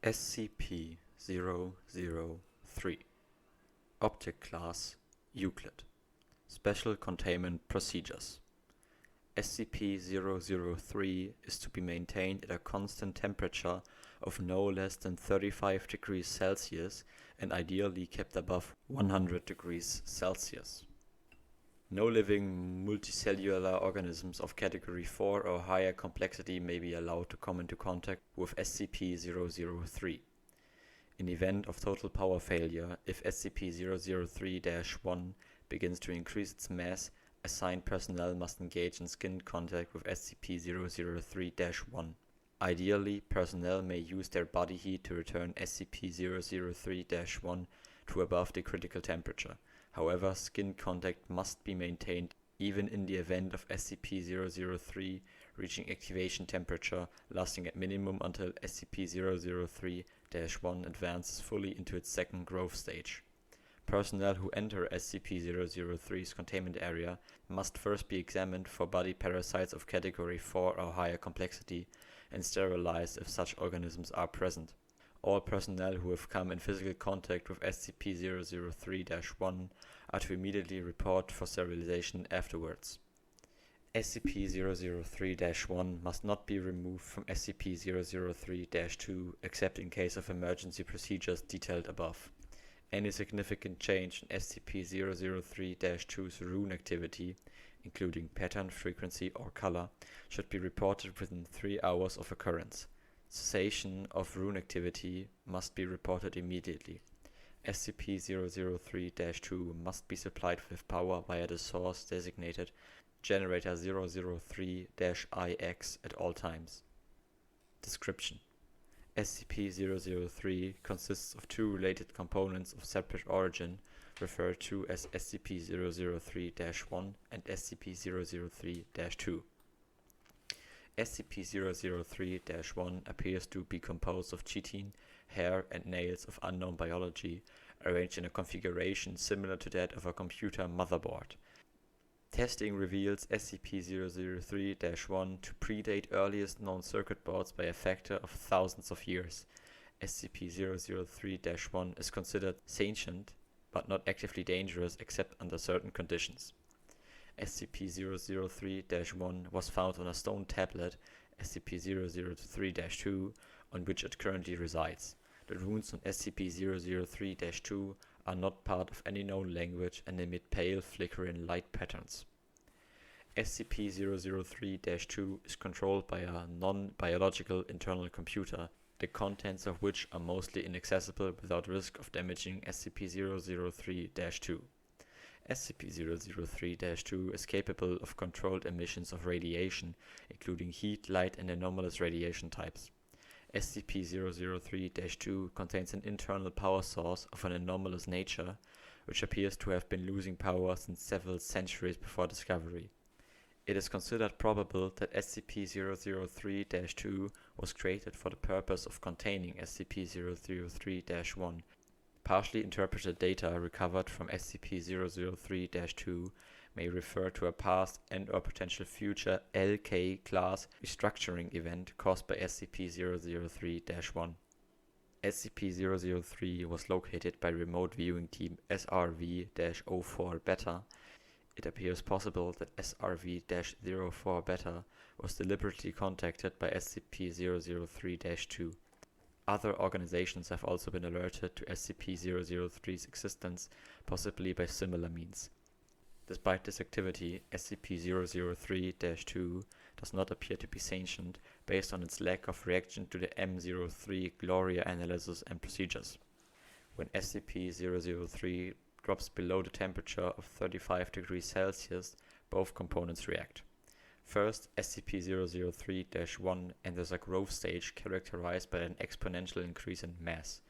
SCP-003 Object Class Euclid Special Containment Procedures SCP-003 is to be maintained at a constant temperature of no less than 35 degrees Celsius and ideally kept above 100 degrees Celsius. No living multicellular organisms of Category 4 or higher complexity may be allowed to come into contact with SCP-003. In event of total power failure, if SCP-003-1 begins to increase its mass, assigned personnel must engage in skin contact with SCP-003-1. Ideally, personnel may use their body heat to return SCP-003-1 to above the critical temperature. However, skin contact must be maintained even in the event of SCP-003 reaching activation temperature, lasting at minimum until SCP-003-1 advances fully into its second growth stage. Personnel who enter SCP-003's containment area must first be examined for body parasites of Category 4 or higher complexity and sterilized if such organisms are present. All personnel who have come in physical contact with SCP-003-1 are to immediately report for sterilization afterwards. SCP-003-1 must not be removed from SCP-003-2 except in case of emergency procedures detailed above. Any significant change in SCP-003-2's rune activity, including pattern, frequency, or color, should be reported within 3 hours of occurrence. Cessation of rune activity must be reported immediately. SCP-003-2 must be supplied with power via the source designated Generator 003-IX at all times. Description: SCP-003 consists of two related components of separate origin, referred to as SCP-003-1 and SCP-003-2. SCP-003-1 appears to be composed of chitin, hair, and nails of unknown biology, arranged in a configuration similar to that of a computer motherboard. Testing reveals SCP-003-1 to predate earliest known circuit boards by a factor of thousands of years. SCP-003-1 is considered sentient, but not actively dangerous except under certain conditions. SCP-003-1 was found on a stone tablet, SCP-003-2, on which it currently resides. The runes on SCP-003-2 are not part of any known language and emit pale, flickering light patterns. SCP-003-2 is controlled by a non-biological internal computer, the contents of which are mostly inaccessible without risk of damaging SCP-003-2. SCP-003-2 is capable of controlled emissions of radiation, including heat, light, and anomalous radiation types. SCP-003-2 contains an internal power source of an anomalous nature, which appears to have been losing power since several centuries before discovery. It is considered probable that SCP-003-2 was created for the purpose of containing SCP-003-1. Partially interpreted data recovered from SCP-003-2 may refer to a past and/or potential future LK class restructuring event caused by SCP-003-1. SCP-003 was located by remote viewing team SRV-04 Beta. It appears possible that SRV-04 Beta was deliberately contacted by SCP-003-2. Other organizations have also been alerted to SCP-003's existence, possibly by similar means. Despite this activity, SCP-003-2 does not appear to be sentient based on its lack of reaction to the M03 Gloria analysis and procedures. When SCP-003 drops below the temperature of 35 degrees Celsius, both components react. First, SCP-003-1 enters a growth stage characterized by an exponential increase in mass.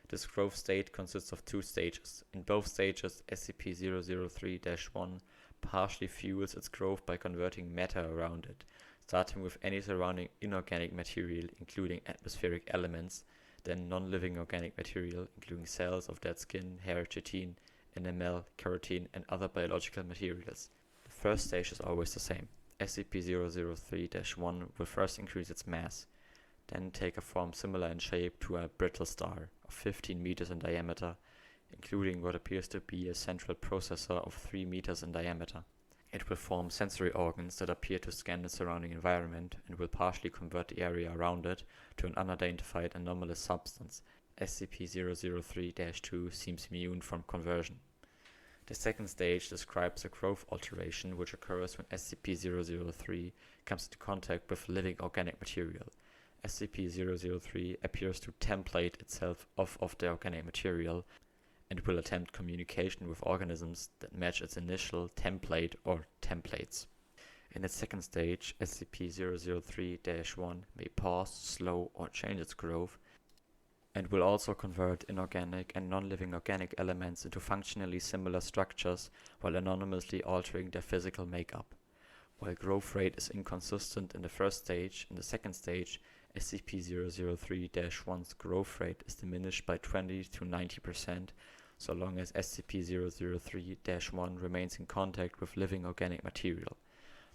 This growth state consists of two stages. In both stages, SCP-003-1 partially fuels its growth by converting matter around it, starting with any surrounding inorganic material, including atmospheric elements, then non-living organic material, including cells of dead skin, hair, chitin, enamel, keratin, and other biological materials. The first stage is always the same. SCP-003-1 will first increase its mass. then take a form similar in shape to a brittle star of 15 meters in diameter, including what appears to be a central processor of 3 meters in diameter. It will form sensory organs that appear to scan the surrounding environment and will partially convert the area around it to an unidentified anomalous substance. SCP-003-2 seems immune from conversion. The second stage describes a growth alteration which occurs when SCP-003 comes into contact with living organic material. SCP-003 appears to template itself off of the organic material and will attempt communication with organisms that match its initial template or templates. In its second stage, SCP-003-1 may pause, slow, or change its growth, and will also convert inorganic and non-living organic elements into functionally similar structures while anonymously altering their physical makeup. While growth rate is inconsistent in the first stage, in the second stage, SCP-003-1's growth rate is diminished by 20 to 90%, so long as SCP-003-1 remains in contact with living organic material.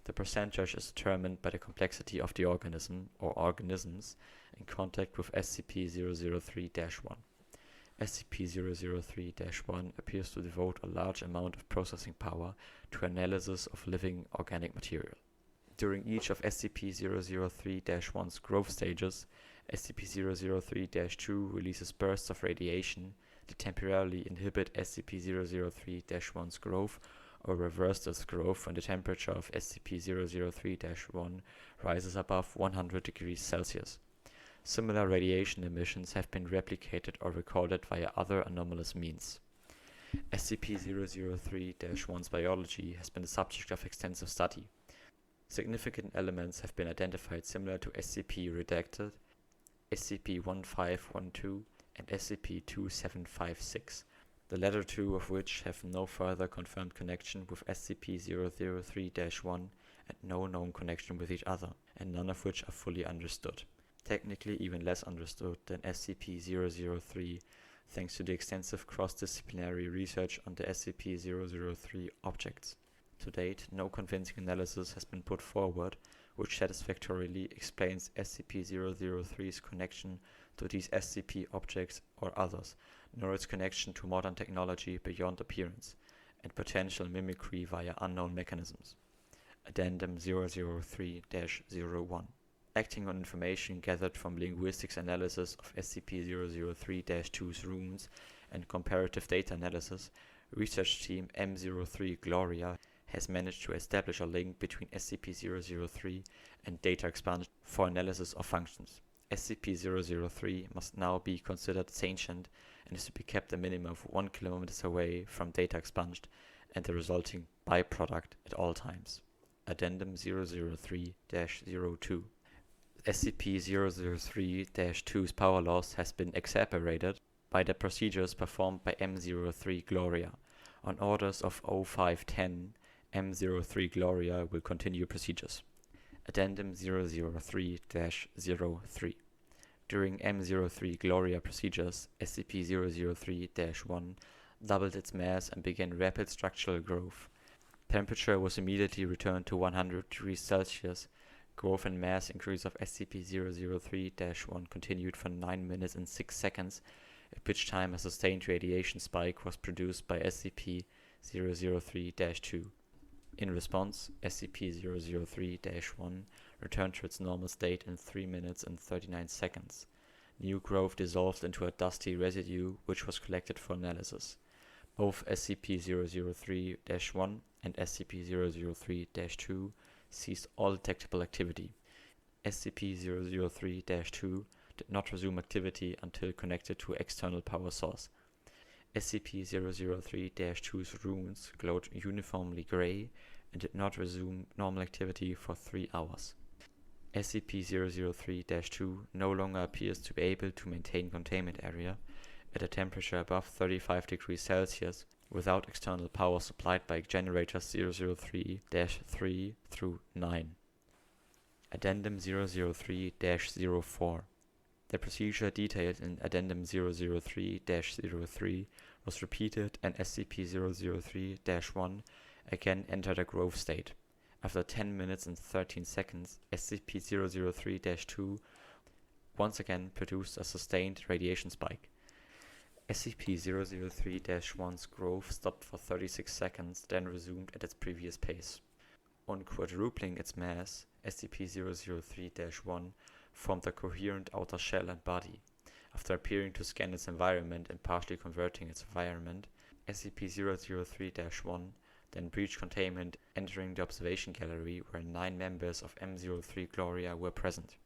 The percentage is determined by the complexity of the organism or organisms in contact with SCP-003-1. SCP-003-1 appears to devote a large amount of processing power to analysis of living organic material. During each of SCP-003-1's growth stages, SCP-003-2 releases bursts of radiation that temporarily inhibit SCP-003-1's growth or reverse its growth when the temperature of SCP-003-1 rises above 100 degrees Celsius. Similar radiation emissions have been replicated or recorded via other anomalous means. SCP-003-1's biology has been the subject of extensive study. Significant elements have been identified similar to SCP-redacted, SCP-1512, and SCP-2756, the latter two of which have no further confirmed connection with SCP-003-1 and no known connection with each other, and none of which are fully understood. Technically even less understood than SCP-003, thanks to the extensive cross-disciplinary research on the SCP-003 objects. To date, no convincing analysis has been put forward which satisfactorily explains SCP-003's connection to these SCP objects or others, nor its connection to modern technology beyond appearance, and potential mimicry via unknown mechanisms. Addendum 003-01. Acting on information gathered from linguistics analysis of SCP-003-2's runes and comparative data analysis, research team M03 Gloria has managed to establish a link between SCP-003 and data expansion for analysis of functions. SCP-003 must now be considered sentient and is to be kept a minimum of 1 km away from data expunged and the resulting byproduct at all times. Addendum 003-02. SCP-003-2's power loss has been exacerbated by the procedures performed by M03 Gloria. On orders of 0510, M03 Gloria will continue procedures. Addendum 003-03. During M03 Gloria procedures, SCP-003-1 doubled its mass and began rapid structural growth. Temperature was immediately returned to 100 degrees Celsius. Growth and mass increase of SCP-003-1 continued for 9 minutes and 6 seconds, at which time a sustained radiation spike was produced by SCP-003-2. In response, SCP-003-1 returned to its normal state in 3 minutes and 39 seconds. New growth dissolved into a dusty residue which was collected for analysis. Both SCP-003-1 and SCP-003-2 ceased all detectable activity. SCP-003-2 did not resume activity until connected to external power source. SCP-003-2's runes glowed uniformly gray and did not resume normal activity for 3 hours. SCP-003-2 no longer appears to be able to maintain containment area at a temperature above 35 degrees Celsius without external power supplied by generators 003-3 through 9. Addendum 003-04. The procedure detailed in Addendum 003-03 was repeated and SCP-003-1 again entered a growth state. After 10 minutes and 13 seconds, SCP-003-2 once again produced a sustained radiation spike. SCP-003-1's growth stopped for 36 seconds, then resumed at its previous pace. On quadrupling its mass, SCP-003-1 formed a coherent outer shell and body. After appearing to scan its environment and partially converting its environment, SCP-003-1 then breached containment, entering the observation gallery where 9 members of M03 Gloria were present.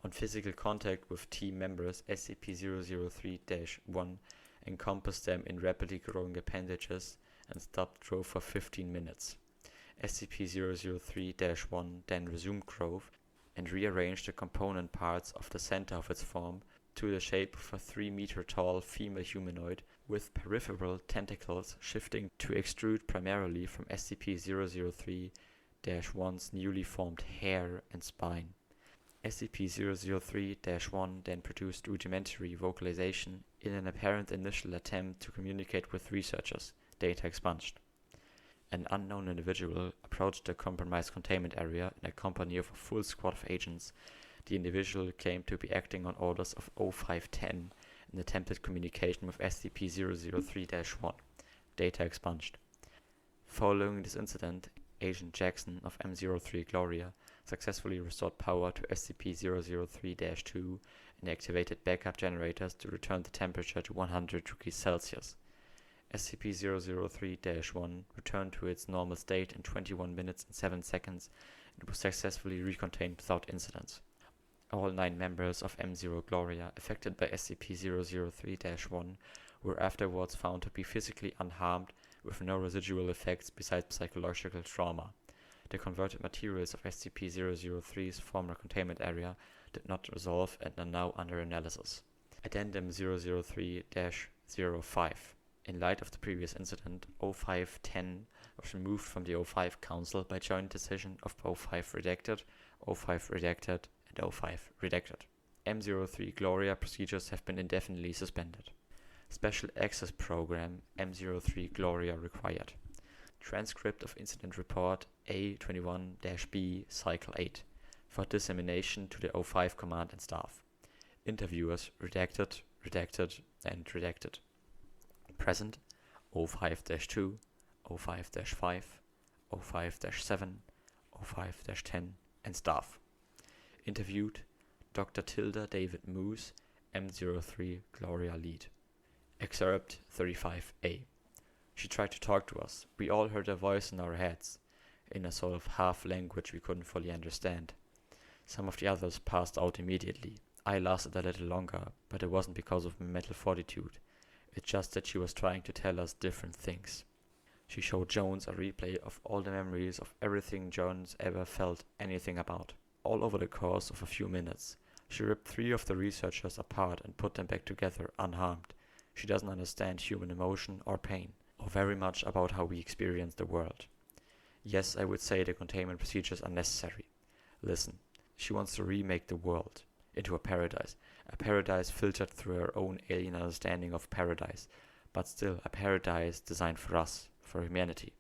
On physical contact with team members, SCP-003-1 encompassed them in rapidly growing appendages and stopped growth for 15 minutes. SCP-003-1 then resumed growth and rearranged the component parts of the center of its form to the shape of a 3-meter-tall female humanoid with peripheral tentacles shifting to extrude primarily from SCP-003-1's newly formed hair and spine. SCP-003-1 then produced rudimentary vocalization in an apparent initial attempt to communicate with researchers, data expunged. An unknown individual approached the compromised containment area in a company of a full squad of agents. The individual claimed to be acting on orders of O510 in attempted communication with SCP-003-1, data expunged. Following this incident, Agent Jackson of M03 Gloria successfully restored power to SCP-003-2 and activated backup generators to return the temperature to 100 degrees Celsius. SCP-003-1 returned to its normal state in 21 minutes and 7 seconds and was successfully recontained without incident. All 9 members of M0 Gloria affected by SCP-003-1 were afterwards found to be physically unharmed with no residual effects besides psychological trauma. The converted materials of SCP-003's former containment area did not resolve and are now under analysis. Addendum 003-05. In light of the previous incident, O510 was removed from the O5 Council by joint decision of O5 Redacted, O5 Redacted, and O5 Redacted. M03 Gloria procedures have been indefinitely suspended. Special Access Program M03 Gloria required. Transcript of Incident Report A21-B Cycle 8 for dissemination to the O5 Command and Staff. Interviewers redacted, redacted, and redacted. Present O5-2, O5-5, O5-7, O5-10, and staff. Interviewed Dr. Tilda David Moose, M03 Gloria Lead. Excerpt 35A. She tried to talk to us. We all heard her voice in our heads, in a sort of half language we couldn't fully understand. Some of the others passed out immediately. I lasted a little longer, but it wasn't because of my mental fortitude. It's just that she was trying to tell us different things. She showed Jones a replay of all the memories of everything Jones ever felt anything about. All over the course of a few minutes, she ripped 3 of the researchers apart and put them back together unharmed. She doesn't understand human emotion or pain, or very much about how we experience the world. Yes, I would say the containment procedures are necessary. Listen, she wants to remake the world into a paradise filtered through her own alien understanding of paradise, but still a paradise designed for us, for humanity.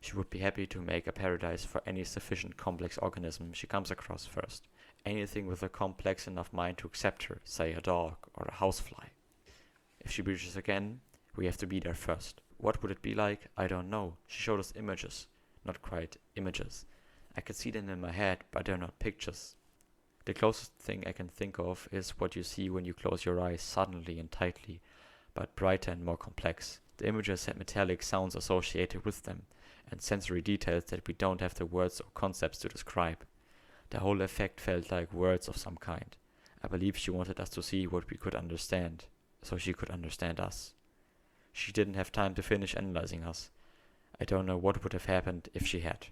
She would be happy to make a paradise for any sufficient complex organism she comes across first. Anything with a complex enough mind to accept her, say a dog or a housefly. If she breaches again, we have to be there first. What would it be like? I don't know. She showed us images. Not quite images. I could see them in my head, but they're not pictures. The closest thing I can think of is what you see when you close your eyes suddenly and tightly, but brighter and more complex. The images had metallic sounds associated with them, and sensory details that we don't have the words or concepts to describe. The whole effect felt like words of some kind. I believe she wanted us to see what we could understand, so she could understand us. She didn't have time to finish analyzing us. I don't know what would have happened if she had.